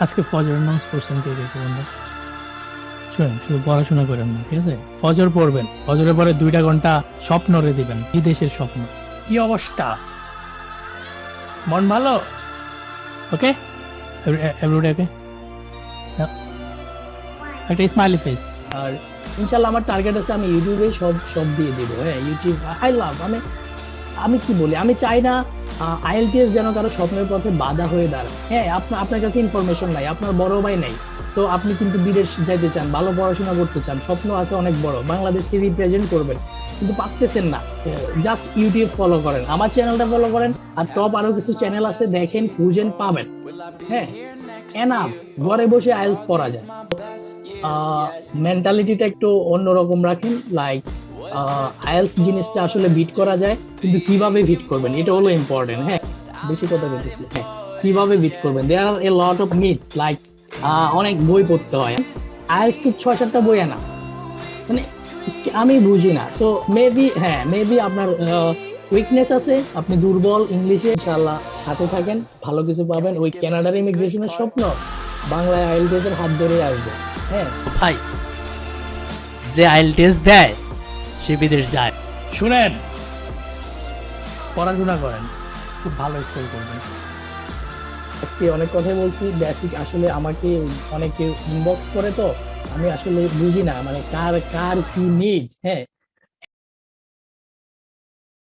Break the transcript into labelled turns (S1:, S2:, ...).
S1: আজকে ফজরের নামাজ পড়ছেন কে কে বন্ধু? শুনেন, শুধু পড়াশোনা করেন না, ঠিক আছে? ফজর পড়বেন, ফজরের পরে 2টা ঘন্টা স্বপ্নরে দিবেন, বিদেশের স্বপ্ন। কি অবস্থা? মন ভালো? ওকে, এভরিডে ওকে। একটা স্মাইলি ফেস। আর ইনশাল্লাহ আমার টার্গেট আছে, আমি ইউটিউবে সব সব দিয়ে দিব। হ্যাঁ, ইউটিউব আই লাভ। আমি আমি কি বলি, আমি চাই না আইএলটিএস যেন কারো স্বপ্নের পথে বাধা হয়ে দাঁড়ায়। হ্যাঁ, আপনার কাছে ইনফরমেশন নাই, আপনার বড় ভাই নাই, সো আপনি কিন্তু বিদেশ যাইতে চান, ভালো পড়াশোনা করতে চান, স্বপ্ন আছে অনেক বড়, বাংলাদেশকে রিপ্রেজেন্ট করবেন, কিন্তু পারতেছেন না। জাস্ট ইউটিউব ফলো করেন, আমার চ্যানেলটা ফলো করেন, আর টপ আরো কিছু চ্যানেল আছে, দেখেন, খুঁজেন, পাবেন। হ্যাঁ, এনাফ। ঘরে বসে আইএলটিএস পড়া যায়। মেন্টালিটিটা একটু অন্যরকম রাখেন। লাইক আইএলটিএস জিনিসটা আসলে বিট করা যায়, কিন্তু কিভাবে বিট করবেন এটা হলো ইম্পর্টেন্ট। হ্যাঁ, বেশি কথা বলতেছি। হ্যাঁ, কিভাবে বিট করবেন, দেয়ার আর এ লট অফ মিথস। লাইক অনেক বই পড়তে হয়, আইএলটিএস তো 6-7টা বই আনা, মানে আমি বুঝি না। সো মেবি, হ্যাঁ, মেবি আপনার উইকনেস আছে, আপনি দুর্বল ইংলিশে। ইনশাআল্লাহ সাথে থাকেন, ভালো কিছু পাবেন। ওই কানাডার ইমিগ্রেশনের স্বপ্ন বাংলায় আইএলটিএস এর হাত ধরে আসবে। হ্যাঁ
S2: ভাই, যে আইএলটিএস দেয় সে বিদেশ যায়।
S1: শুনেন, পড়াশোনা করেন, খুব ভালো স্কোর করবেন। আজকে অনেক কথাই বলছি, বেসিক আসলে আমাকে অনেকে ইনবক্স করে, তো আমি আসলে বুঝি না মানে কার কার কি নিড। হ্যাঁ,